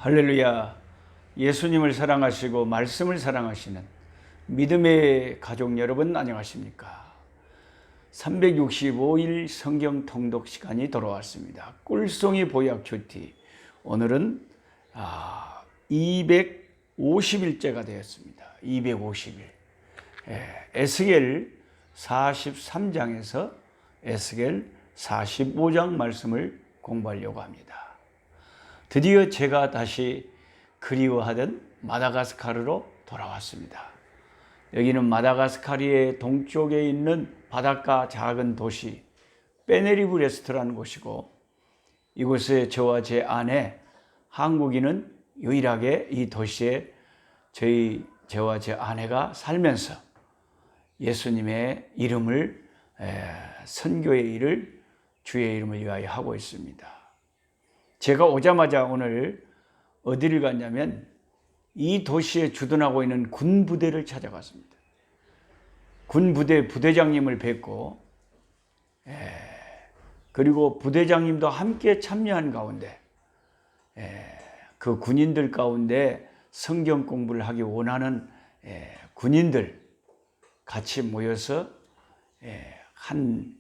할렐루야. 예수님을 사랑하시고 말씀을 사랑하시는 믿음의 가족 여러분 안녕하십니까? 365일 성경 통독 시간이 돌아왔습니다. 꿀송이 보약 큐티. 오늘은 250일째가 되었습니다. 250일. 에스겔 43장에서 에스겔 45장 말씀을 공부하려고 합니다. 드디어 제가 다시 그리워하던 마다가스카르로 돌아왔습니다. 여기는 마다가스카르의 동쪽에 있는 바닷가 작은 도시 페네리브레스트라는 곳이고, 이곳에 저와 제 아내 한국인은 유일하게 이 도시에 저와 제 아내가 살면서 예수님의 이름을 선교의 일을 주의 이름을 위하여 하고 있습니다. 제가 오자마자 오늘 어디를 갔냐면 이 도시에 주둔하고 있는 군부대를 찾아갔습니다. 군부대 부대장님을 뵙고, 그리고 부대장님도 함께 참여한 가운데 그 군인들 가운데 성경 공부를 하기 원하는 군인들 같이 모여서 한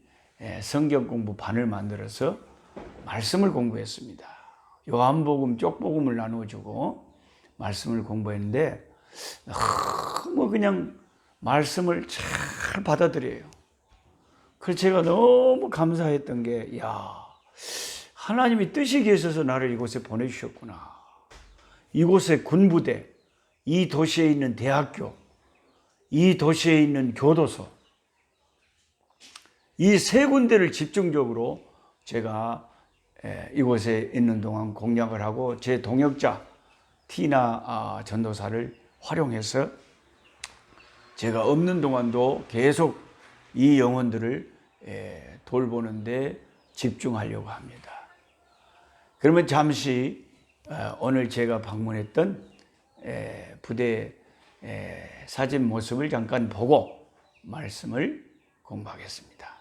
성경 공부 반을 만들어서 말씀을 공부했습니다. 요한복음 쪽복음을 나누어주고 말씀을 공부했는데 너무 그냥 말씀을 잘 받아들여요. 그래서 제가 너무 감사했던 게, 하나님이 뜻이 계셔서 나를 이곳에 보내주셨구나. 이곳의 군부대, 이 도시에 있는 대학교, 이 도시에 있는 교도소, 이 세 군데를 집중적으로 제가 이곳에 있는 동안 공략을 하고, 제 동역자 티나 전도사를 활용해서 제가 없는 동안도 계속 이 영혼들을 돌보는데 집중하려고 합니다. 그러면 잠시 오늘 제가 방문했던 부대 사진 모습을 잠깐 보고 말씀을 공부하겠습니다.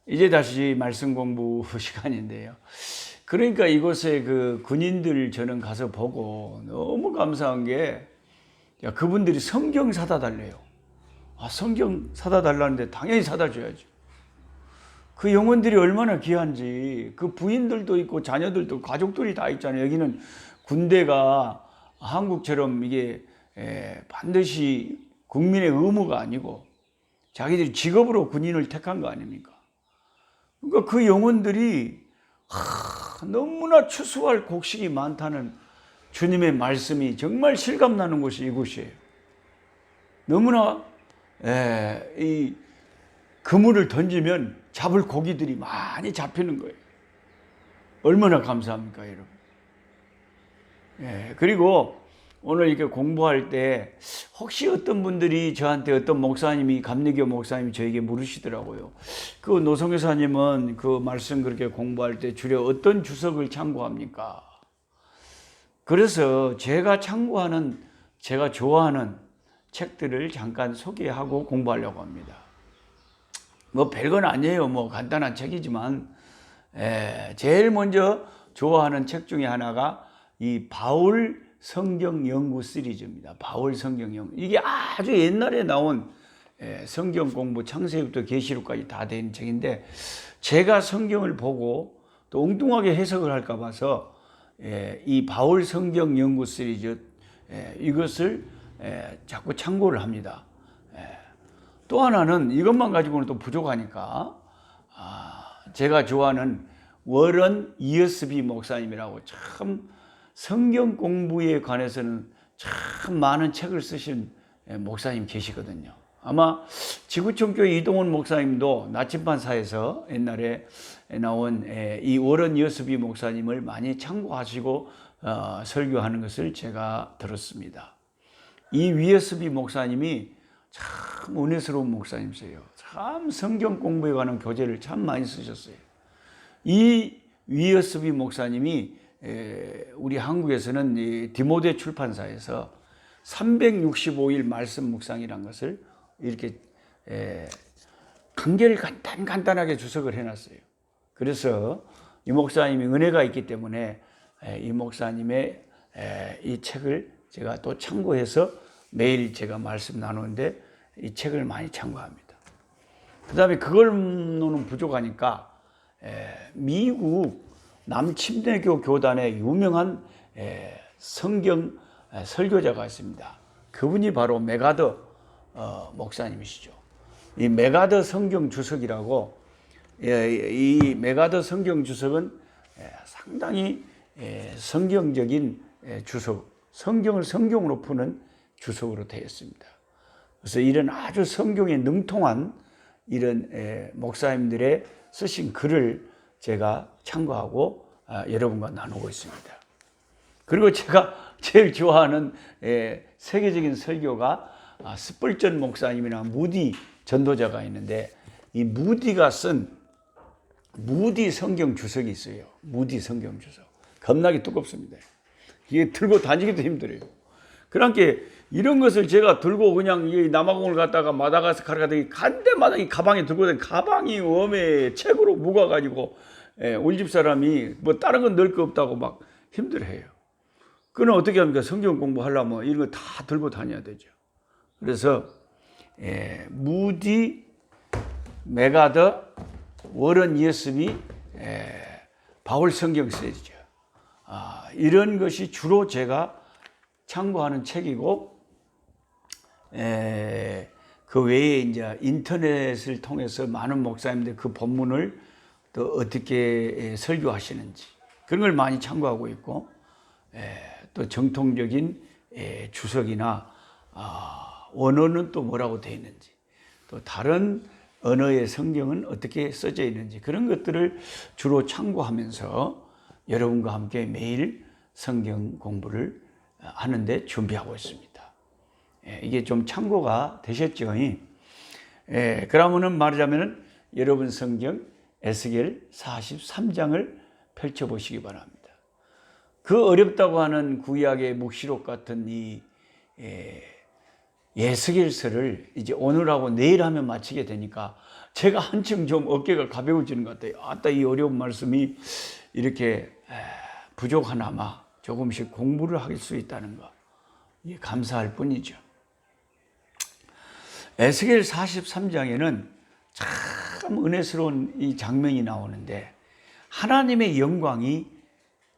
이제 다시 말씀 공부 시간인데요. 그러니까 이곳에 그 군인들 저는 가서 보고 너무 감사한 게, 그분들이 성경 사다 달래요. 성경 사다 달라는데 당연히 사다 줘야죠. 그 영혼들이 얼마나 귀한지. 그 부인들도 있고 자녀들도 가족들이 다 있잖아요. 여기는 군대가 한국처럼 이게 반드시 국민의 의무가 아니고 자기들이 직업으로 군인을 택한 거 아닙니까? 그러니까 그 영혼들이 너무나 추수할 곡식이 많다는 주님의 말씀이 정말 실감나는 곳이 이곳이에요. 너무나 이 그물을 던지면 잡을 고기들이 많이 잡히는 거예요. 얼마나 감사합니까, 여러분? 그리고 오늘 이렇게 공부할 때 혹시 어떤 분들이 저한테, 어떤 목사님이, 감리교 목사님이 저에게 물으시더라고요. 그 노성교사님은 그 말씀 그렇게 공부할 때 주로 어떤 주석을 참고합니까? 그래서 제가 참고하는, 제가 좋아하는 책들을 잠깐 소개하고 공부하려고 합니다. 뭐 별건 아니에요. 뭐 간단한 책이지만 제일 먼저 좋아하는 책 중에 하나가 이 바울 성경 연구 시리즈입니다. 바울 성경 연구. 이게 아주 옛날에 나온 성경 공부, 창세기부터 계시록까지 다 된 책인데, 제가 성경을 보고 또 엉뚱하게 해석을 할까 봐서 이 바울 성경 연구 시리즈 이것을 자꾸 참고를 합니다. 또 하나는 이것만 가지고는 또 부족하니까 제가 좋아하는 워런 ESB 목사님이라고 참 성경 공부에 관해서는 참 많은 책을 쓰신 목사님 계시거든요. 아마 지구촌교회 이동원 목사님도 나침반사에서 옛날에 나온 이 워런 ESB 목사님을 많이 참고하시고 설교하는 것을 제가 들었습니다. 이 ESB 목사님이 참 은혜스러운 목사님이세요. 참 성경 공부에 관한 교재를 참 많이 쓰셨어요. 이 위어스비 목사님이 우리 한국에서는 디모데 출판사에서 365일 말씀 묵상이라는 것을 이렇게 간결히 간단하게 주석을 해놨어요. 그래서 이 목사님이 은혜가 있기 때문에 이 목사님의 이 책을 제가 또 참고해서 매일 제가 말씀 나누는데 이 책을 많이 참고합니다. 그 다음에 그걸로는 부족하니까 미국 남침례교 교단의 유명한 성경 설교자가 있습니다. 그분이 바로 맥아더 목사님이시죠. 이 맥아더 성경 주석이라고, 이 맥아더 성경 주석은 상당히 성경적인 주석, 성경을 성경으로 푸는 주석으로 되어 있습니다. 그래서 이런 아주 성경에 능통한 이런 목사님들의 쓰신 글을 제가 참고하고 여러분과 나누고 있습니다. 그리고 제가 제일 좋아하는 세계적인 설교가 스펄전 목사님이나 무디 전도자가 있는데, 이 무디가 쓴 무디 성경 주석이 있어요. 무디 성경 주석. 겁나게 두껍습니다. 이게 들고 다니기도 힘들어요. 그러니까 이런 것을 제가 들고 그냥 이 남아공을 갔다가 마다가스카르 갔다가 간데마다 이 가방에 들고 다니는, 가방이 웜에 책으로 묵어가지고 우리 집 사람이 뭐 다른 건 넣을 거 없다고 막 힘들어해요. 그는 어떻게 합니까? 성경 공부하려면 이런 거 다 들고 다녀야 되죠. 그래서 무디, 맥아더, 워런 예스비, 바울 성경 시리즈, 이런 것이 주로 제가 참고하는 책이고, 그 외에 이제 인터넷을 통해서 많은 목사님들 그 본문을 또 어떻게 설교하시는지 그런 걸 많이 참고하고 있고, 또 정통적인 주석이나 원어는 또 뭐라고 되어 있는지, 또 다른 언어의 성경은 어떻게 써져 있는지, 그런 것들을 주로 참고하면서 여러분과 함께 매일 성경 공부를 하는데 준비하고 있습니다. 이게 좀 참고가 되셨죠? 그러면은 말하자면은 여러분 성경 에스겔 43장을 펼쳐보시기 바랍니다. 그 어렵다고 하는 구약의 묵시록 같은 이 에스겔서를 이제 오늘하고 내일 하면 마치게 되니까 제가 한층 좀 어깨가 가벼워지는 것 같아요. 아따, 이 어려운 말씀이 이렇게 부족하나마 조금씩 공부를 할 수 있다는 거, 감사할 뿐이죠. 에스겔 43장에는 참 은혜스러운 이 장면이 나오는데, 하나님의 영광이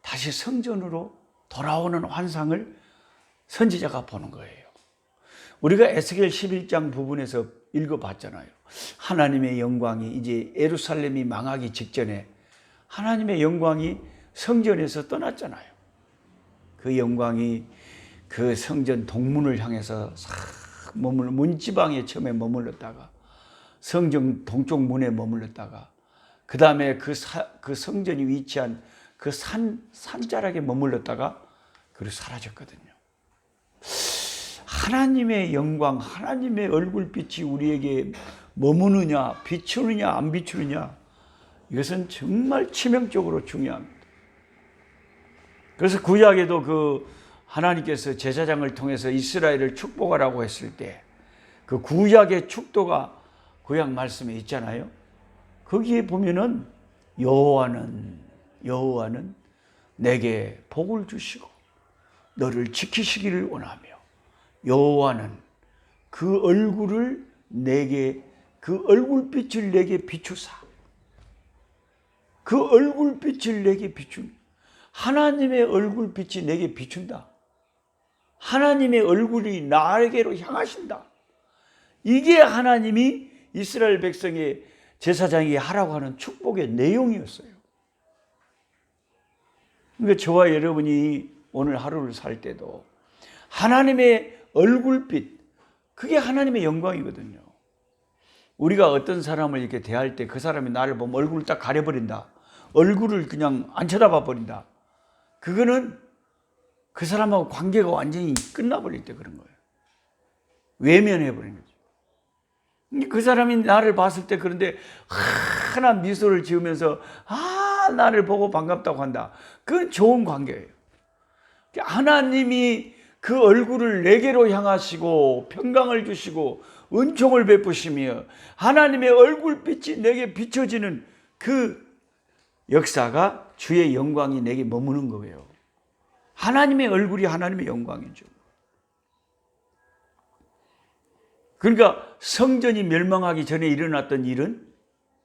다시 성전으로 돌아오는 환상을 선지자가 보는 거예요. 우리가 에스겔 11장 부분에서 읽어봤잖아요. 하나님의 영광이 이제 예루살렘이 망하기 직전에 하나님의 영광이 성전에서 떠났잖아요. 그 영광이 그 성전 동문을 향해서 싹 문지방에 처음에 머물렀다가 성전 동쪽 문에 머물렀다가 그 다음에 그 성전이 위치한 그 산자락에 머물렀다가 그리고 사라졌거든요. 하나님의 영광, 하나님의 얼굴빛이 우리에게 머무느냐, 비추느냐, 안 비추느냐, 이것은 정말 치명적으로 중요합니다. 그래서 구약에도 그 하나님께서 제사장을 통해서 이스라엘을 축복하라고 했을 때 그 구약의 축도가 구약 말씀에 있잖아요. 거기에 보면은 여호와는 내게 복을 주시고 너를 지키시기를 원하며, 여호와는 그 얼굴을 내게, 그 얼굴빛을 내게 비추사, 그 얼굴빛을 내게 비춘, 하나님의 얼굴빛이 내게 비춘다. 하나님의 얼굴이 나에게로 향하신다. 이게 하나님이 이스라엘 백성의 제사장에게 하라고 하는 축복의 내용이었어요. 그러니까 저와 여러분이 오늘 하루를 살 때도 하나님의 얼굴빛, 그게 하나님의 영광이거든요. 우리가 어떤 사람을 이렇게 대할 때 그 사람이 나를 보면 얼굴을 딱 가려버린다, 얼굴을 그냥 안 쳐다봐 버린다, 그거는 그 사람하고 관계가 완전히 끝나버릴 때 그런 거예요. 외면해버리는 거죠. 그 사람이 나를 봤을 때 그런데 하나 미소를 지으면서 나를 보고 반갑다고 한다. 그건 좋은 관계예요. 하나님이 그 얼굴을 내게로 향하시고 평강을 주시고 은총을 베푸시며 하나님의 얼굴빛이 내게 비춰지는 그 역사가 주의 영광이 내게 머무는 거예요. 하나님의 얼굴이 하나님의 영광이죠. 그러니까 성전이 멸망하기 전에 일어났던 일은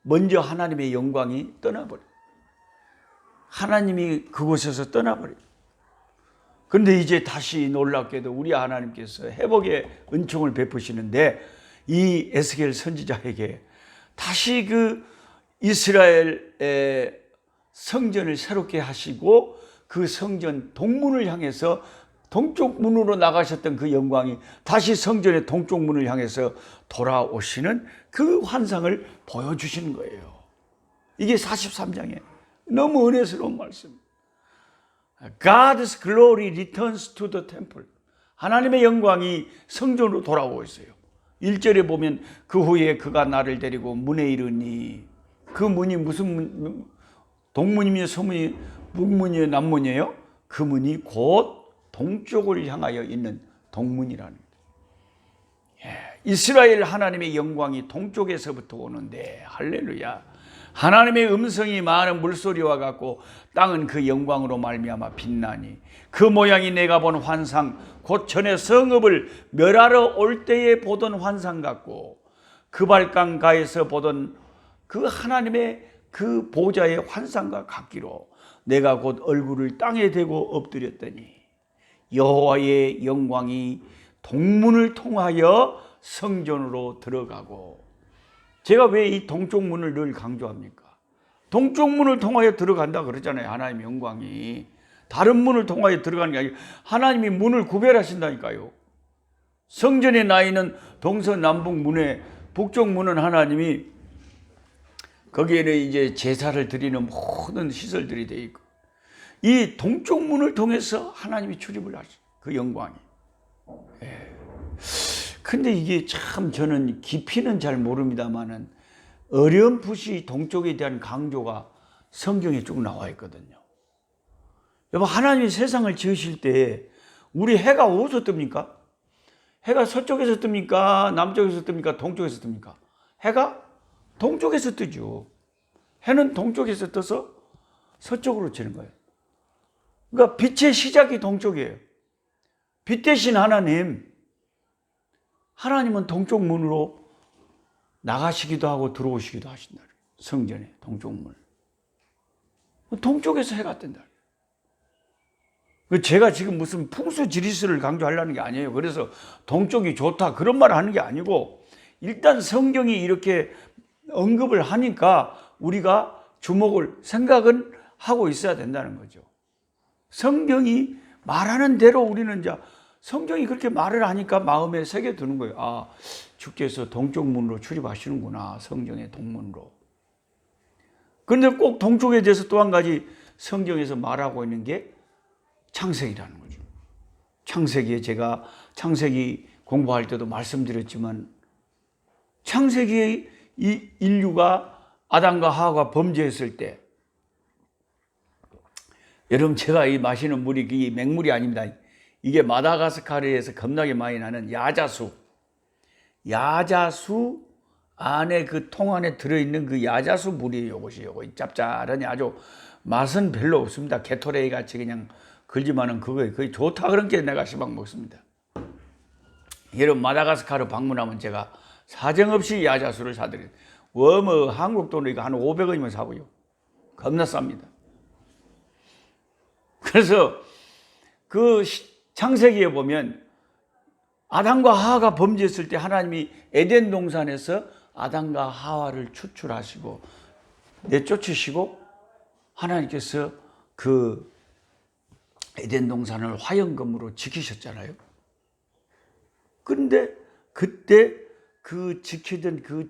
먼저 하나님의 영광이 떠나버려요. 하나님이 그곳에서 떠나버려요. 그런데 이제 다시 놀랍게도 우리 하나님께서 회복의 은총을 베푸시는데 이 에스겔 선지자에게 다시 그 이스라엘의 성전을 새롭게 하시고 그 성전 동문을 향해서 동쪽 문으로 나가셨던 그 영광이 다시 성전의 동쪽 문을 향해서 돌아오시는 그 환상을 보여주시는 거예요. 이게 43장에 너무 은혜스러운 말씀. God's glory returns to the temple. 하나님의 영광이 성전으로 돌아오고 있어요. 1절에 보면 그 후에 그가 나를 데리고 문에 이르니, 그 문이 무슨 문, 동문이며 서문이 북문이에요, 남문이에요? 그 문이 곧 동쪽을 향하여 있는 동문이라는 거예요. 이스라엘 하나님의 영광이 동쪽에서부터 오는데, 할렐루야. 하나님의 음성이 많은 물소리와 같고 땅은 그 영광으로 말미암아 빛나니 그 모양이 내가 본 환상 곧 전에 성읍을 멸하러 올 때에 보던 환상 같고 그 발강가에서 보던 그 하나님의 그 보좌의 환상과 같기로 내가 곧 얼굴을 땅에 대고 엎드렸더니 여호와의 영광이 동문을 통하여 성전으로 들어가고. 제가 왜 이 동쪽 문을 늘 강조합니까? 동쪽 문을 통하여 들어간다 그러잖아요. 하나님의 영광이 다른 문을 통하여 들어가는 게 아니고 하나님이 문을 구별하신다니까요. 성전에 나 있는 동서남북 문에 북쪽 문은 하나님이 거기에는 이제 제사를 드리는 모든 시설들이 되어 있고 이 동쪽 문을 통해서 하나님이 출입을 하시 그 영광이. 근데 이게 참 저는 깊이는 잘 모릅니다만은 어렴풋이 동쪽에 대한 강조가 성경에 쭉 나와 있거든요. 여러분, 하나님이 세상을 지으실 때 우리 해가 어디서 뜹니까? 해가 서쪽에서 뜹니까? 남쪽에서 뜹니까? 동쪽에서 뜹니까? 해가 동쪽에서 뜨죠. 해는 동쪽에서 떠서 서쪽으로 치는 거예요. 그러니까 빛의 시작이 동쪽이에요. 빛 대신 하나님은 동쪽 문으로 나가시기도 하고 들어오시기도 하신다. 성전에 동쪽 문. 동쪽에서 해가 뜬다. 제가 지금 무슨 풍수지리수를 강조하려는 게 아니에요. 그래서 동쪽이 좋다 그런 말을 하는 게 아니고 일단 성경이 이렇게 언급을 하니까 우리가 생각은 하고 있어야 된다는 거죠. 성경이 말하는 대로 우리는 이제 성경이 그렇게 말을 하니까 마음에 새겨 드는 거예요. 주께서 동쪽 문으로 출입하시는구나. 성경의 동문으로. 그런데 꼭 동쪽에 대해서 또 한 가지 성경에서 말하고 있는 게 창세기라는 거죠. 창세기에 제가 창세기 공부할 때도 말씀드렸지만 창세기에 이 인류가 아담과 하와가 범죄했을 때 여러분 제가 이 마시는 물이 이 맹물이 아닙니다. 이게 마다가스카르에서 겁나게 많이 나는 야자수 안에 그 통 안에 들어있는 그 야자수 물이에요. 요것이 짭짤하니 아주 맛은 별로 없습니다. 게토레이 같이 그냥 걸지만은 그거 거의 좋다 그런 게 내가 시방 먹습니다. 여러분 마다가스카르 방문하면 제가 사정없이 야자수를 사드려요. 한국 돈으로 이거 한 500원이면 사고요. 겁나 쌉니다. 그래서 그 창세기에 보면 아담과 하와가 범죄했을 때 하나님이 에덴 동산에서 아담과 하와를 추출하시고 내쫓으시고 하나님께서 그 에덴 동산을 화영금으로 지키셨잖아요. 그런데 그때 그 지키던 그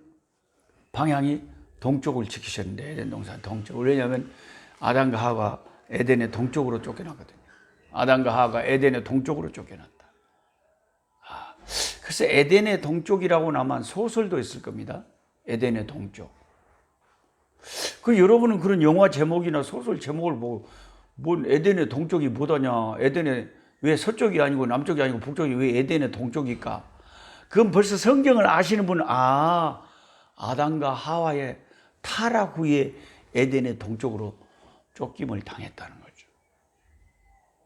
방향이 동쪽을 지키셨는데 에덴 동산 동쪽. 왜냐하면 아담과 하와가 에덴의 동쪽으로 쫓겨났거든요. 아담과 하와가 에덴의 동쪽으로 쫓겨났다. 그래서 에덴의 동쪽이라고 나만 소설도 있을 겁니다. 에덴의 동쪽. 그 여러분은 그런 영화 제목이나 소설 제목을 보고 뭔 에덴의 동쪽이 뭐다냐, 에덴의 왜 서쪽이 아니고 남쪽이 아니고 북쪽이 왜 에덴의 동쪽일까? 그건 벌써 성경을 아시는 분은 아담과 하와의 타락 후에 에덴의 동쪽으로 쫓김을 당했다는 거죠.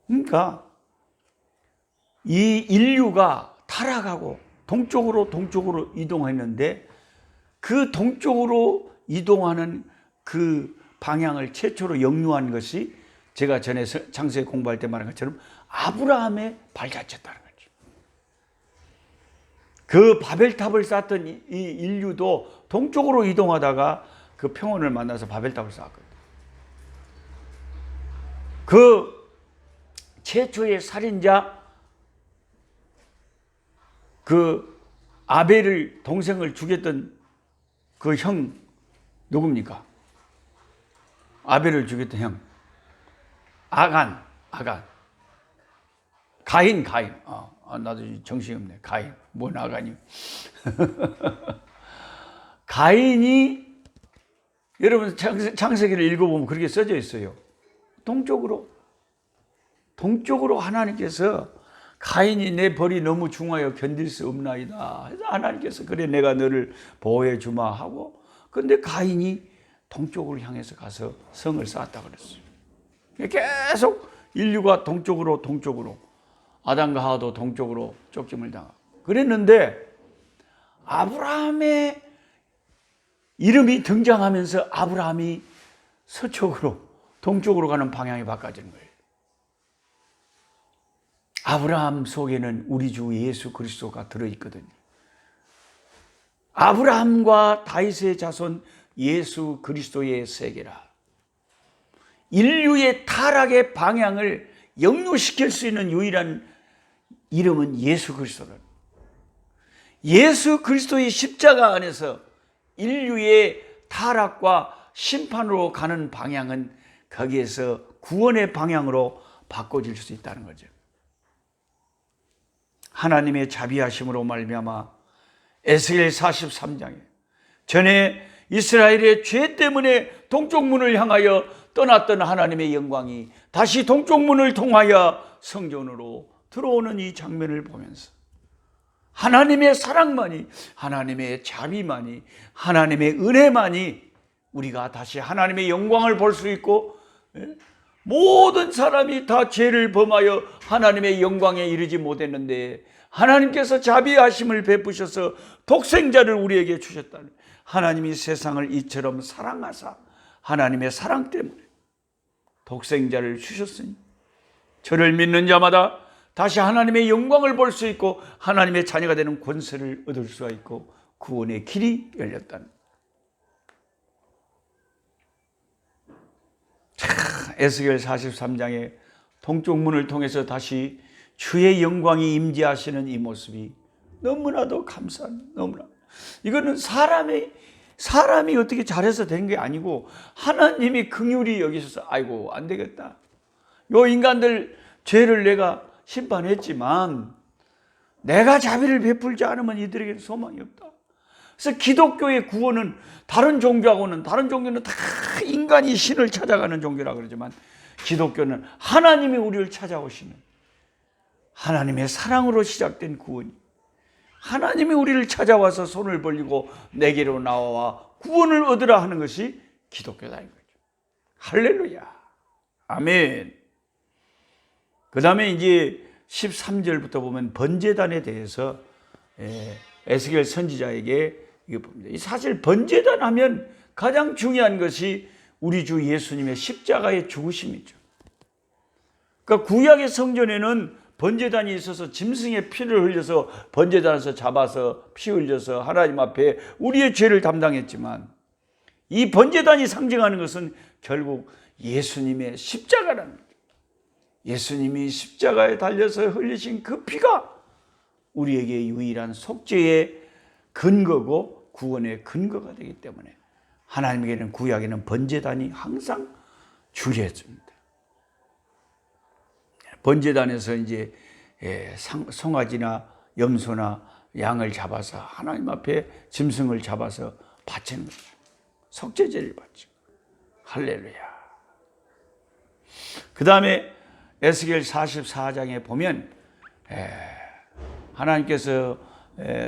그러니까 이 인류가 타락하고 동쪽으로 이동했는데 그 동쪽으로 이동하는 그 방향을 최초로 역류한 것이 제가 전에 창세기 공부할 때 말한 것처럼 아브라함의 발자취였다는 거죠. 그 바벨탑을 쌓았던 이 인류도 동쪽으로 이동하다가 그 평원을 만나서 바벨탑을 쌓았거든요. 그 최초의 살인자 그 아벨을 동생을 죽였던 그 형 누굽니까? 아벨을 죽였던 형 아간 가인 나도 정신이 없네. 가인 뭔 아간이 가인이 여러분 창세기를 읽어보면 그렇게 써져 있어요. 동쪽으로 하나님께서 가인이 내 벌이 너무 중하여 견딜 수 없나이다. 그래서 하나님께서 그래 내가 너를 보호해 주마 하고 근데 가인이 동쪽으로 향해서 가서 성을 쌓았다 그랬어요. 계속 인류가 동쪽으로 아담과 하와도 동쪽으로 쫓김을 당하고 그랬는데 아브라함의 이름이 등장하면서 아브라함이 서쪽으로 동쪽으로 가는 방향이 바꿔지는 거예요. 아브라함 속에는 우리 주 예수 그리스도가 들어있거든요. 아브라함과 다윗의 자손 예수 그리스도의 세계라. 인류의 타락의 방향을 역류시킬 수 있는 유일한 이름은 예수 그리스도다. 예수 그리스도의 십자가 안에서 인류의 타락과 심판으로 가는 방향은 거기에서 구원의 방향으로 바꿔질 수 있다는 거죠. 하나님의 자비하심으로 말미암아 에스겔 43장에 전에 이스라엘의 죄 때문에 동쪽 문을 향하여 떠났던 하나님의 영광이 다시 동쪽 문을 통하여 성전으로 들어오는 이 장면을 보면서 하나님의 사랑만이, 하나님의 자비만이, 하나님의 은혜만이 우리가 다시 하나님의 영광을 볼 수 있고 모든 사람이 다 죄를 범하여 하나님의 영광에 이르지 못했는데 하나님께서 자비하심을 베푸셔서 독생자를 우리에게 주셨다는 하나님이 세상을 이처럼 사랑하사 하나님의 사랑 때문에 독생자를 주셨으니 저를 믿는 자마다 다시 하나님의 영광을 볼 수 있고 하나님의 자녀가 되는 권세를 얻을 수가 있고 구원의 길이 열렸다는. 에스겔 43장에 동쪽 문을 통해서 다시 주의 영광이 임재하시는 이 모습이 너무나도 감사한, 너무나. 이거는 사람이 어떻게 잘해서 된 게 아니고 하나님이 긍휼히 여기셔서 아이고 안 되겠다. 요 인간들 죄를 내가 심판했지만 내가 자비를 베풀지 않으면 이들에게는 소망이 없다. 그래서 기독교의 구원은 다른 종교는 다 인간이 신을 찾아가는 종교라 그러지만 기독교는 하나님이 우리를 찾아오시는 하나님의 사랑으로 시작된 구원이 하나님이 우리를 찾아와서 손을 벌리고 내게로 나와 구원을 얻으라 하는 것이 기독교다 이거죠. 할렐루야. 아멘. 그 다음에 이제 13절부터 보면 번제단에 대해서 에스겔 선지자에게 이거 봅니다. 사실 번제단 하면 가장 중요한 것이 우리 주 예수님의 십자가의 죽으심이죠. 그러니까 구약의 성전에는 번제단이 있어서 짐승의 피를 흘려서 번제단에서 잡아서 피 흘려서 하나님 앞에 우리의 죄를 담당했지만 이 번제단이 상징하는 것은 결국 예수님의 십자가라는 거죠. 예수님이 십자가에 달려서 흘리신 그 피가 우리에게 유일한 속죄의 근거고 구원의 근거가 되기 때문에 하나님에게는 구약에는 번제단이 항상 중요했습니다. 번제단에서 이제 송아지나 염소나 양을 잡아서 하나님 앞에 짐승을 잡아서 바치는 거죠. 속죄제를 바치고. 할렐루야. 그 다음에 에스겔 44장에 보면 하나님께서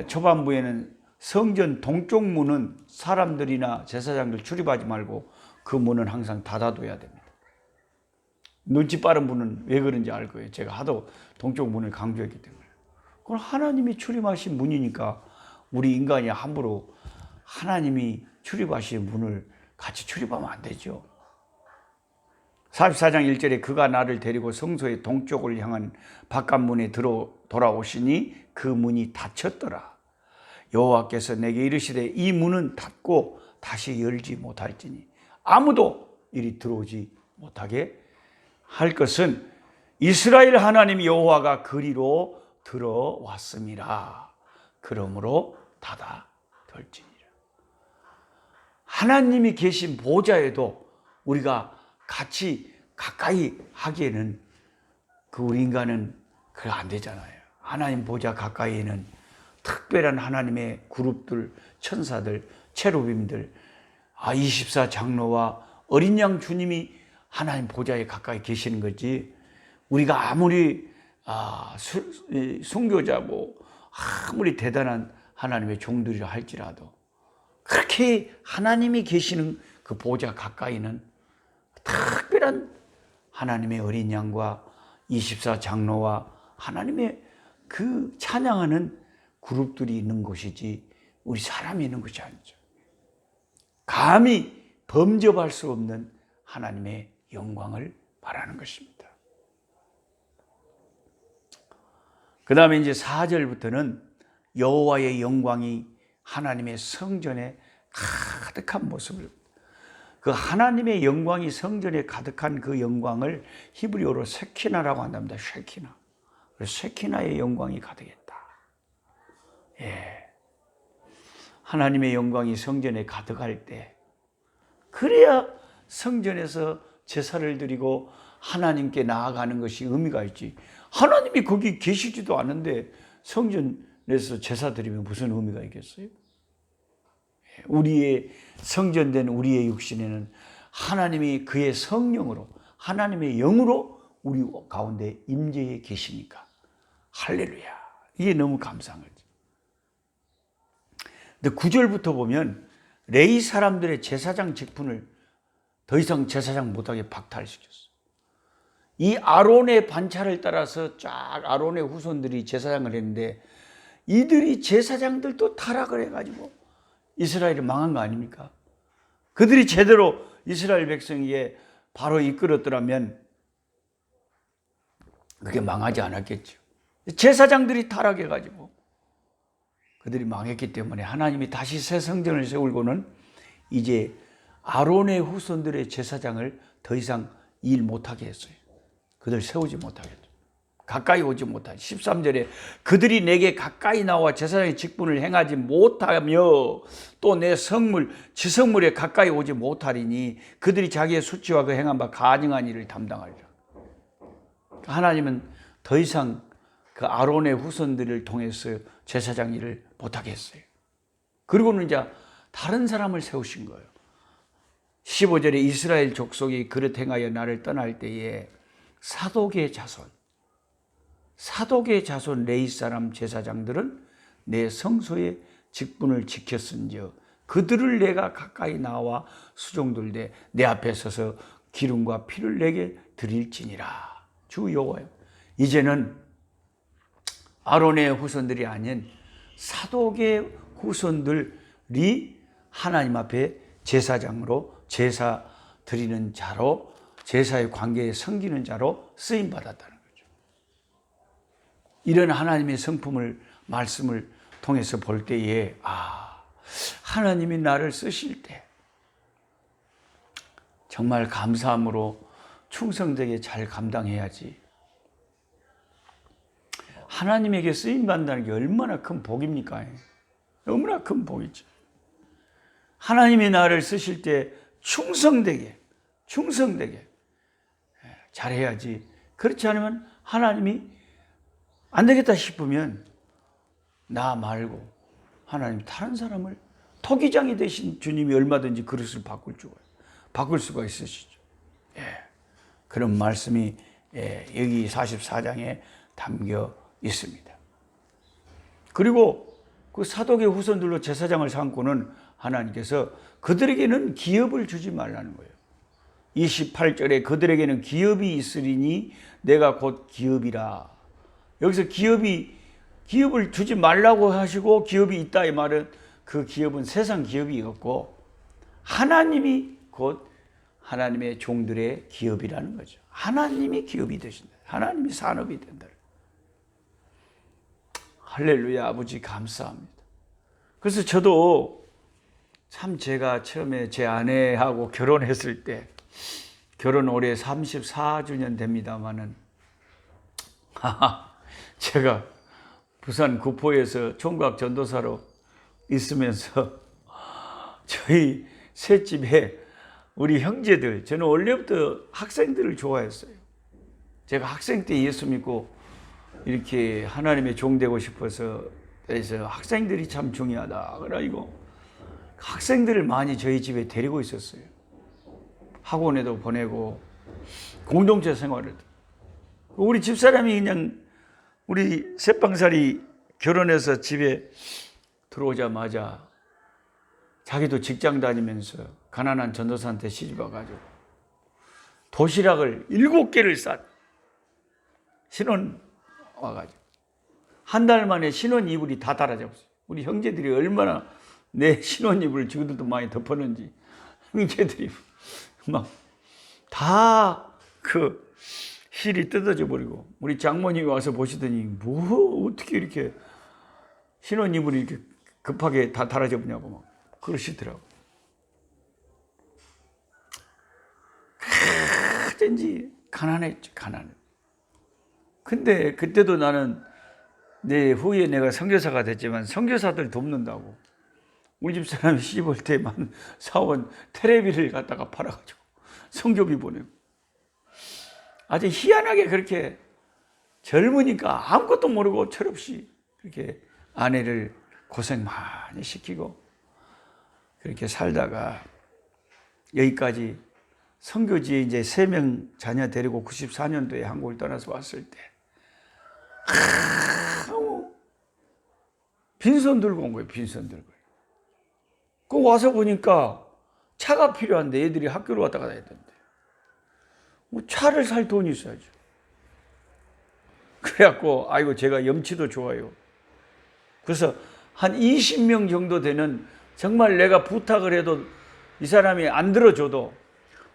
초반부에는 성전 동쪽 문은 사람들이나 제사장들 출입하지 말고 그 문은 항상 닫아둬야 됩니다. 눈치 빠른 분은 왜 그런지 알 거예요. 제가 하도 동쪽 문을 강조했기 때문에. 그건 하나님이 출입하신 문이니까 우리 인간이 함부로 하나님이 출입하신 문을 같이 출입하면 안 되죠. 44장 1절에 그가 나를 데리고 성소의 동쪽을 향한 바깥문에 돌아오시니 그 문이 닫혔더라. 여호와께서 내게 이르시되 이 문은 닫고 다시 열지 못할지니 아무도 이리 들어오지 못하게 할 것은 이스라엘 하나님 여호와가 그리로 들어왔음이라. 그러므로 닫아둘지니라. 하나님이 계신 보좌에도 우리가 같이 가까이 하기에는 그 우리 인간은 그게 안 되잖아요. 하나님 보좌 가까이에는 특별한 하나님의 그룹들, 천사들, 체루빔들, 24 장로와 어린 양 주님이 하나님 보좌에 가까이 계시는 거지. 우리가 아무리 순교자고 아무리 대단한 하나님의 종들이라 할지라도 그렇게 하나님이 계시는 그 보좌 가까이는 특별한 하나님의 어린 양과 24 장로와 하나님의 그 찬양하는 그룹들이 있는 곳이지 우리 사람이 있는 것이 아니죠. 감히 범접할 수 없는 하나님의 영광을 말하는 것입니다. 그 다음에 이제 4절부터는 여호와의 영광이 하나님의 성전에 가득한 모습을, 그 하나님의 영광이 성전에 가득한 그 영광을 히브리어로 쉐키나라고 한답니다. 쉐키나. 그래서 쉐키나의 영광이 가득했다. 예. 하나님의 영광이 성전에 가득할 때, 그래야 성전에서 제사를 드리고 하나님께 나아가는 것이 의미가 있지. 하나님이 거기 계시지도 않은데 성전에서 제사 드리면 무슨 의미가 있겠어요? 우리의 성전된 우리의 육신에는 하나님이 그의 성령으로, 하나님의 영으로 우리 가운데 임재해 계시니까 할렐루야. 이게 너무 감사한 거지. 근데 9절부터 보면 레위 사람들의 제사장 직분을 더 이상 제사장 못하게 박탈시켰어. 이 아론의 반차를 따라서 쫙 아론의 후손들이 제사장을 했는데 이들이 제사장들도 타락을 해가지고 이스라엘이 망한 거 아닙니까? 그들이 제대로 이스라엘 백성에게 바로 이끌었더라면 그게 망하지 않았겠죠. 제사장들이 타락해가지고 그들이 망했기 때문에 하나님이 다시 새 성전을 세우고는 이제 아론의 후손들의 제사장을 더 이상 일 못하게 했어요. 그들 세우지 못하겠죠. 가까이 오지 못하지. 13절에 그들이 내게 가까이 나와 제사장의 직분을 행하지 못하며 또 내 성물, 지성물에 가까이 오지 못하리니 그들이 자기의 수치와 그 행한 바 가증한 일을 담당하리라. 하나님은 더 이상 그 아론의 후손들을 통해서 제사장 일을 못하게 했어요. 그리고는 이제 다른 사람을 세우신 거예요. 15절에 이스라엘 족속이 그릇 행하여 나를 떠날 때에 사독의 자손 레위 사람 제사장들은 내 성소의 직분을 지켰은즉 그들을 내가 가까이 나와 수종들되 내 앞에 서서 기름과 피를 내게 드릴지니라. 주 여호와여. 이제는 아론의 후손들이 아닌 사독의 후손들이 하나님 앞에 제사장으로 제사 드리는 자로 제사의 관계에 섬기는 자로 쓰임받았다는 거죠. 이런 하나님의 성품을 말씀을 통해서 볼 때에 하나님이 나를 쓰실 때 정말 감사함으로 충성되게 잘 감당해야지. 하나님에게 쓰임받는다는 게 얼마나 큰 복입니까? 너무나 큰 복이죠. 하나님이 나를 쓰실 때 충성되게 잘해야지. 그렇지 않으면 하나님이 안 되겠다 싶으면 나 말고 하나님 다른 사람을 토기장이 되신 주님이 얼마든지 그릇을 바꿀 수가 있으시죠. 예, 그런 말씀이 여기 44장에 담겨 있습니다. 그리고 그 사독의 후손들로 제사장을 삼고는 하나님께서 그들에게는 기업을 주지 말라는 거예요. 28절에 그들에게는 기업이 있으리니 내가 곧 기업이라. 여기서 기업을 주지 말라고 하시고 기업이 있다 이 말은 그 기업은 세상 기업이었고 하나님이 곧 하나님의 종들의 기업이라는 거죠. 하나님이 기업이 되신다. 하나님이 산업이 된다. 할렐루야. 아버지 감사합니다. 그래서 저도 참 제가 처음에 제 아내하고 결혼했을 때 결혼 올해 34주년 됩니다마는 제가 부산 구포에서 총각 전도사로 있으면서 저희 셋집에 우리 형제들, 저는 원래부터 학생들을 좋아했어요. 제가 학생 때 예수 믿고 이렇게 하나님의 종 되고 싶어서 그래서 학생들이 참 중요하다. 그래가지고 학생들을 많이 저희 집에 데리고 있었어요. 학원에도 보내고 공동체 생활을. 우리 집사람이 그냥 우리 새빵살이 결혼해서 집에 들어오자마자 자기도 직장 다니면서 가난한 전도사한테 시집 와가지고 도시락을 7개를 싼 신혼 와가지고 한 달 만에 신혼 이불이 다 달아졌어요. 우리 형제들이 얼마나 내 신혼 이불을 지금도 많이 덮었는지 형제들이 막 다 그 실이 뜯어져 버리고 우리 장모님이 와서 보시더니 뭐 어떻게 이렇게 신혼 이불이 이렇게 급하게 다 달아져 버냐고 막 그러시더라고. 어쩐지 가난했죠, 가난해. 근데 그때도 나는 내 후에 내가 선교사가 됐지만 선교사들 돕는다고 우리 집 사람이 시집 올 때만 사온 테레비를 갖다가 팔아가지고 선교비 보내고 아주 희한하게 그렇게 젊으니까 아무것도 모르고 철없이 그렇게 아내를 고생 많이 시키고 그렇게 살다가 여기까지 선교지에 이제 3명 자녀 데리고 94년도에 한국을 떠나서 왔을 때 빈손 들고 온 거예요. 빈손 들고. 그 와서 보니까 차가 필요한데 애들이 학교를 왔다 갔다 했던데 뭐 차를 살 돈이 있어야죠. 그래갖고 아이고 제가 염치도 좋아요. 그래서 한 20명 정도 되는 정말 내가 부탁을 해도 이 사람이 안 들어줘도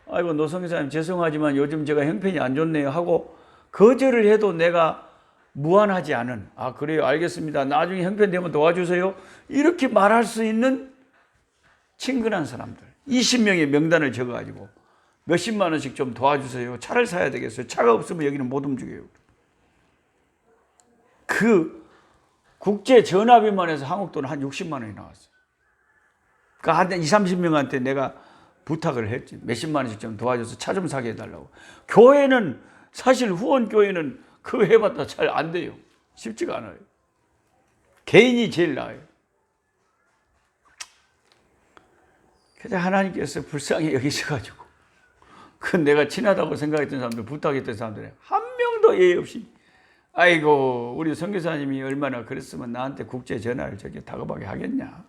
아이고 노성기사님 죄송하지만 요즘 제가 형편이 안 좋네요 하고 거절을 해도 내가 무한하지 않은 아 그래요 알겠습니다 나중에 형편 되면 도와주세요 이렇게 말할 수 있는 친근한 사람들 20명의 명단을 적어가지고 몇십만 원씩 좀 도와주세요. 차를 사야 되겠어요. 차가 없으면 여기는 못 움직여요. 그 국제 전화비만 해서 한국 돈 한 60만 원이 나왔어요. 그러니까 한 20, 30명한테 내가 부탁을 했지. 몇십만 원씩 좀 도와줘서 차 좀 사게 해달라고. 교회는 사실 후원 교회는 그거 해봤다 잘 안 돼요. 쉽지가 않아요. 개인이 제일 나아요. 그래서 하나님께서 불쌍히 여기셔가지고 그 내가 친하다고 생각했던 사람들 부탁했던 사람들이 한 명도 예의 없이 아이고 우리 선교사님이 얼마나 그랬으면 나한테 국제 전화를 저렇게 다급하게 하겠냐.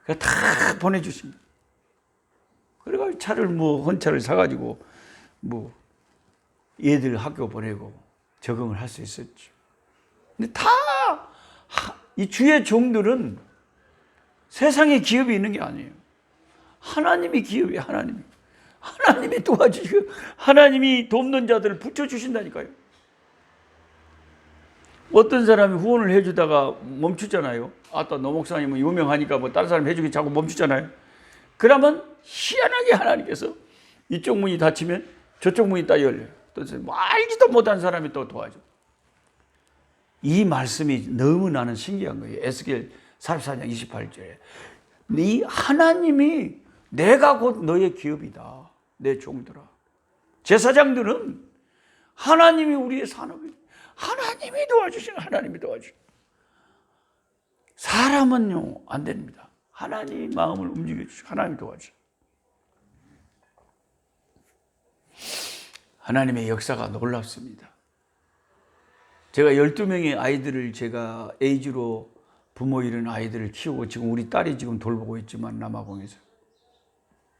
그래서 다 보내주십니다. 그래가지고 차를 뭐 헌차를 사가지고 뭐 얘들 학교 보내고 적응을 할 수 있었죠. 근데 다 이 주의 종들은 세상에 기업이 있는 게 아니에요. 하나님이 기업이에요. 하나님이 도와주시고 하나님이 돕는 자들을 붙여주신다니까요. 어떤 사람이 후원을 해주다가 멈추잖아요. 아따 노 목사님은 유명하니까 뭐 다른 사람 해주기 자꾸 멈추잖아요. 그러면 희한하게 하나님께서 이쪽 문이 닫히면 저쪽 문이 딱 열려요. 또 뭐 알지도 못한 사람이 또 도와줘. 이 말씀이 너무 나는 신기한 거예요. 에스겔 44장 28절에 네 하나님이 내가 곧 너의 기업이다. 내 종들아. 제사장들은 하나님이 우리의 산업이에요. 하나님이 도와주시는. 사람은요, 안 됩니다. 하나님 마음을 움직여 주시고 하나님 도와주세요. 하나님의 역사가 놀랍습니다. 제가 12명의 아이들을 제가 에이즈로 부모 잃은 아이들을 키우고 지금 우리 딸이 지금 돌보고 있지만 남아공에서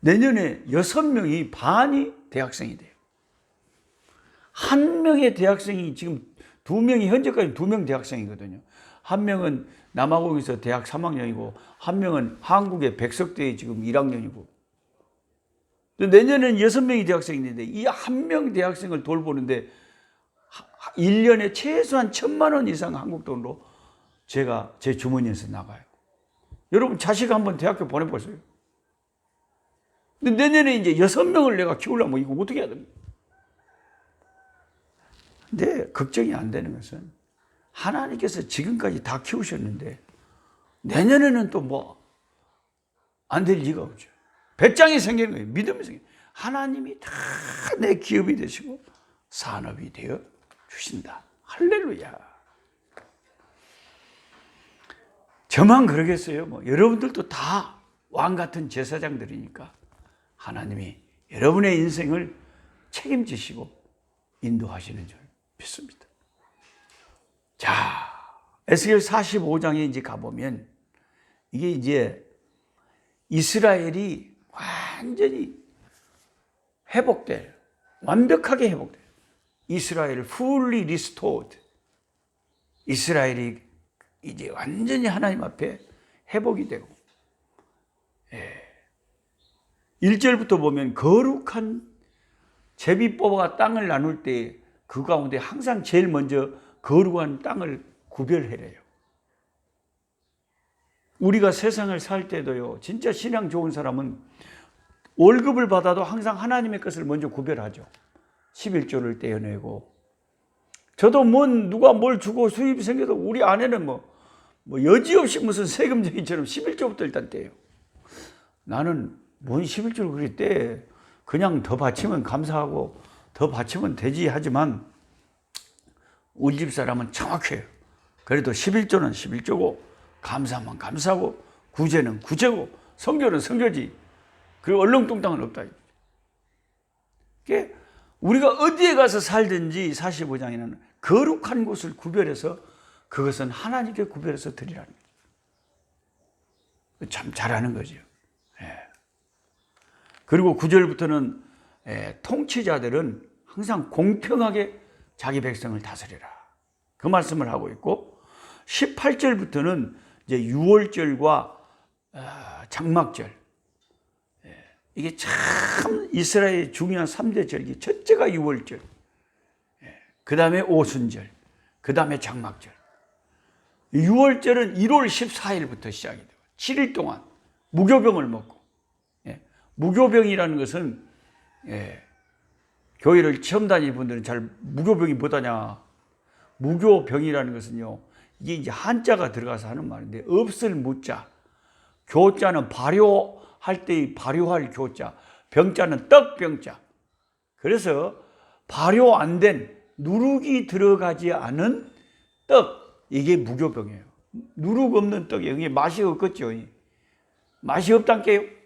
내년에 6명이 반이 대학생이 돼요. 한 명의 대학생이 지금 2명이 현재까지 2명 대학생이거든요. 한 명은 남아공에서 대학 3학년이고 한 명은 한국의 백석대에 지금 1학년이고 내년에는 6명이 대학생이 있는데 이 한 명 대학생을 돌보는데 1년에 최소한 1,000만 원 이상 한국 돈으로 제가 제 주머니에서 나가요. 여러분 자식 한번 대학교 보내보세요. 근데 내년에 이제 6명을 내가 키우려면 이거 어떻게 해야 됩니까? 근데 걱정이 안 되는 것은 하나님께서 지금까지 다 키우셨는데 내년에는 또 뭐 안 될 리가 없죠. 배짱이 생기는 거예요. 믿음이 생겨요. 하나님이 다 내 기업이 되시고 산업이 되어 주신다. 할렐루야. 저만 그러겠어요? 뭐 여러분들도 다 왕 같은 제사장들이니까 하나님이 여러분의 인생을 책임지시고 인도하시는 줄 믿습니다. 자, 에스겔 45장에 이제 가보면 이게 이제 이스라엘이 완전히 회복될, 완벽하게 회복될, 이스라엘 fully restored. 이스라엘이 이제 완전히 하나님 앞에 회복이 되고, 1절부터 보면 거룩한 제비뽑아가 땅을 나눌 때 그 가운데 항상 제일 먼저 거룩한 땅을 구별해래요. 우리가 세상을 살 때도요, 진짜 신앙 좋은 사람은 월급을 받아도 항상 하나님의 것을 먼저 구별하죠. 11조를 떼어내고. 저도 누가 뭘 주고 수입이 생겨도 우리 아내는 뭐 여지없이 무슨 세금쟁이처럼 11조부터 일단 떼요. 나는 뭔 11조를 그렇게 떼. 그냥 더 바치면 감사하고 더 바치면 되지 하지만 우리 집 사람은 정확해요. 그래도 11조는 11조고 감사하면 감사하고 구제는 구제고 성교는 성교지. 그리고 얼렁뚱땅은 없다. 우리가 어디에 가서 살든지 45장에는 거룩한 곳을 구별해서 그것은 하나님께 구별해서 드리라는 거예요. 참 잘하는 거죠. 그리고 9절부터는 통치자들은 항상 공평하게 자기 백성을 다스리라. 그 말씀을 하고 있고 18절부터는 이제 유월절과 장막절. 이게 참 이스라엘의 중요한 3대 절기. 첫째가 유월절. 그 다음에 오순절. 그 다음에 장막절. 유월절은 1월 14일부터 시작이 돼요. 7일 동안 무교병을 먹고. 무교병이라는 것은 교회를 처음 다니는 분들은 잘 무교병이 뭐다냐. 무교병이라는 것은요, 이게 이제 한자가 들어가서 하는 말인데, 없을 무자, 교자는 발효할 때 발효할 교자, 병자는 떡병자. 그래서 발효 안 된, 누룩이 들어가지 않은 떡, 이게 무교병이에요. 누룩 없는 떡이에요. 이게 맛이 없겠죠. 맛이 없단 게요.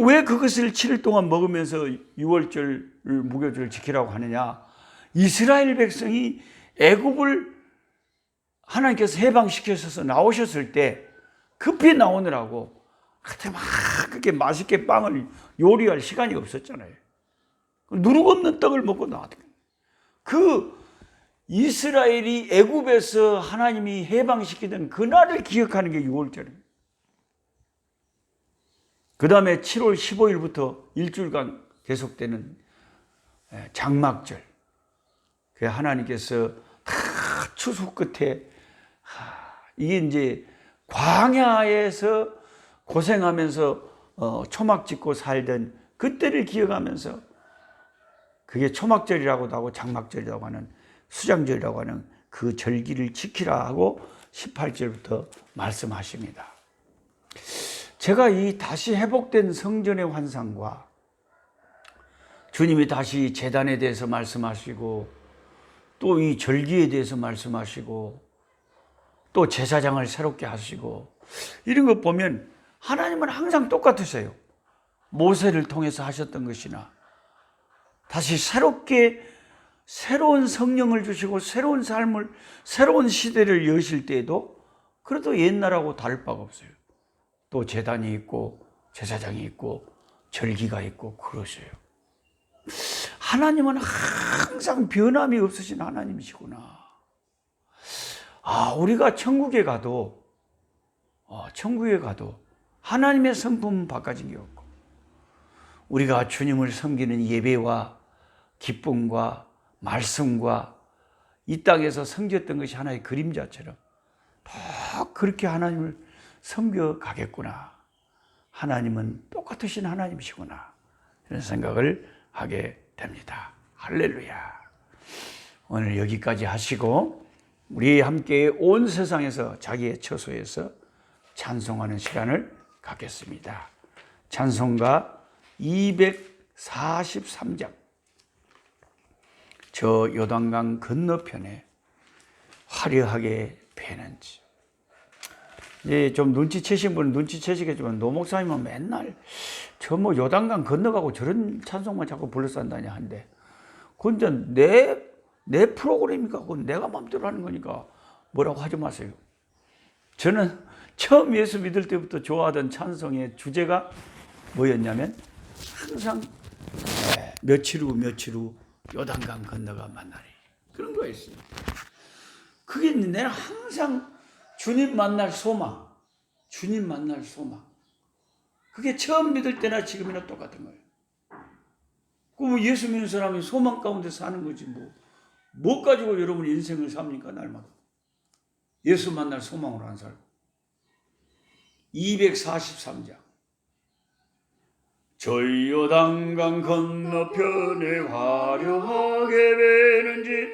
왜 그것을 7일 동안 먹으면서 6월절 무교절을 지키라고 하느냐? 이스라엘 백성이 애굽을 하나님께서 해방시켜서 나오셨을 때 급히 나오느라고 그때 막 그렇게 맛있게 빵을 요리할 시간이 없었잖아요. 누룩 없는 떡을 먹고 나왔다. 그 이스라엘이 애굽에서 하나님이 해방시키던 그날을 기억하는 게 6월절입니다. 그 다음에 7월 15일부터 일주일간 계속되는 장막절. 하나님께서 다 추수 끝에 이게 이제 광야에서 고생하면서 초막 짓고 살던 그때를 기억하면서 그게 초막절이라고도 하고 장막절이라고 하는 수장절이라고 하는 그 절기를 지키라 하고 18절부터 말씀하십니다. 제가 이 다시 회복된 성전의 환상과 주님이 다시 제단에 대해서 말씀하시고 또 이 절기에 대해서 말씀하시고 또 제사장을 새롭게 하시고, 이런 것 보면 하나님은 항상 똑같으세요. 모세를 통해서 하셨던 것이나 다시 새로운 성령을 주시고 새로운 삶을, 새로운 시대를 여실 때에도 그래도 옛날하고 다를 바가 없어요. 또 제단이 있고 제사장이 있고 절기가 있고 그러세요. 하나님은 항상 변함이 없으신 하나님이시구나. 우리가 천국에 가도 하나님의 성품은 바꿔진 게 없고, 우리가 주님을 섬기는 예배와 기쁨과 말씀과 이 땅에서 섬겼던 것이 하나의 그림자처럼 다 그렇게 하나님을 섬겨 가겠구나. 하나님은 똑같으신 하나님이시구나. 이런 생각을 하게 됩니다. 할렐루야. 오늘 여기까지 하시고 우리 함께 온 세상에서 자기의 처소에서 찬송하는 시간을 갖겠습니다. 찬송가 243장. 저 요단강 건너편에 화려하게 배는지. 이제 좀 눈치채신 분은 눈치채시겠지만, 노 목사님은 맨날 저 요단강 건너가고 저런 찬송만 자꾸 불러서 한다냐 한데, 그건 내 프로그램이니까 그건 내가 마음대로 하는 거니까 뭐라고 하지 마세요. 저는 처음 예수 믿을 때부터 좋아하던 찬송의 주제가 뭐였냐면, 항상 며칠 후 요단강 건너가 만나리, 그런 거였어요. 그게 내가 항상 주님 만날 소망. 그게 처음 믿을 때나 지금이나 똑같은 거예요. 그럼 예수 믿는 사람이 소망 가운데 사는 거지 뭐 가지고 여러분 인생을 삽니까? 날마다 예수 만날 소망으로 안 살고. 243장. 저 요단강 건너편에 화려하게 배는지,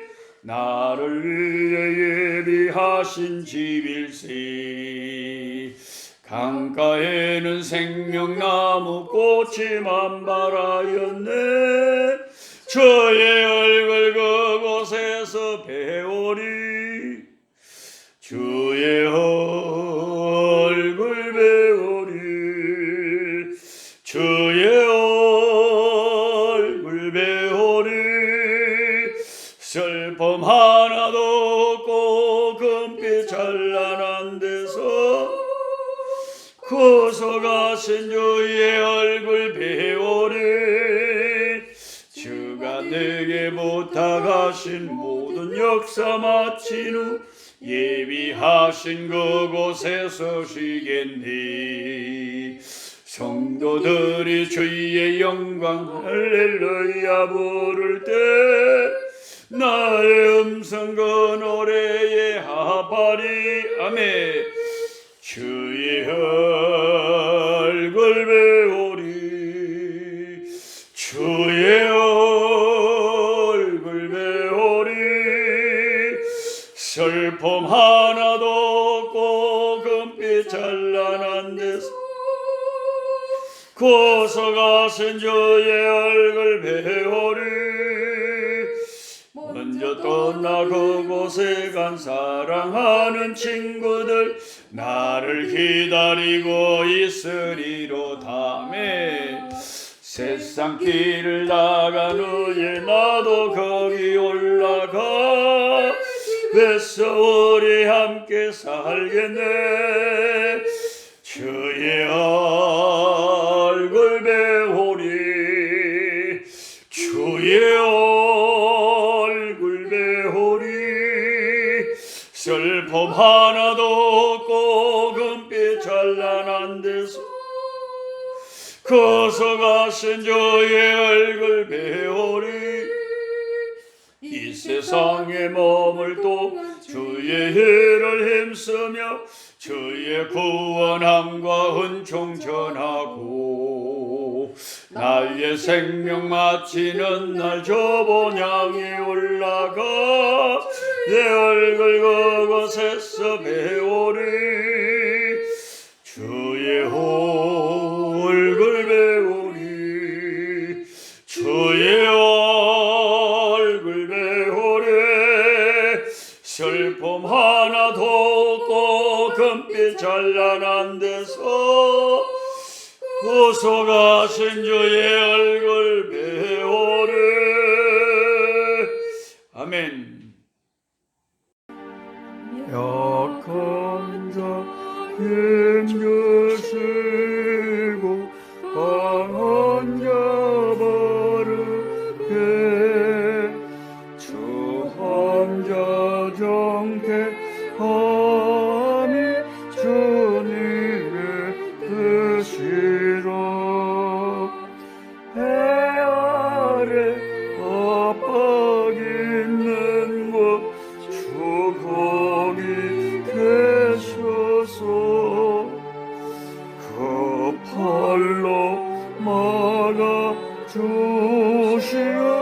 나를 위해 예비하신 집일세. 강가에는 생명나무 꽃이 만발하였네. 저의 얼굴 그곳에서 배우리. 주의 얼굴 배우리. 주의 얼굴 배우리. 슬픔 하나도 없고 금빛 찬란한 데서 거서가신 주의 얼굴 배우리. 주가 내게 부탁하신 모든 역사 마친 후 예비하신 그곳에서 쉬겠니. 성도들이 주의 영광 할렐루야 부를 때, 나의 음성 그 노래에 합하리. 아멘. 주의 얼굴 배우리. 주의 얼굴 배우리. 슬픔 하나도 없고 금빛 찬란한 데서 거서가신 주의 얼굴 배우리. 먼저 떠나 그곳에 간 사랑하는 친구들, 나를 기다리고 있으리로다. 세상 길을 나간 후에 나도 거기 올라가 뱃서 우리 함께 살겠네. 주의 얼굴 배우리. 주의 얼굴 배우리. 슬픔 하나도 없고 금빛 찬란한 데서 거서가신 주의 얼굴 배우리. 이 세상에 머물 동안 주의 일을 힘쓰며 주의 구원함과 은총 전하고, 나의 생명 마치는 날 저 본향에 올라가 내 얼굴 그곳에서 배우리. 주의 얼굴 배우리. 주의 얼굴 배우리. 슬픔 하나도 없고 찬란한 데서 구속하신 주의 얼굴 배우리. 아멘. 약한 자 힘주시고 강한 자 바르게 주 환자 정택함이 주님의 뜻이라. 해 아래 압박 있는 곳 주 거기 계셔서 그 팔로 막아 주시오.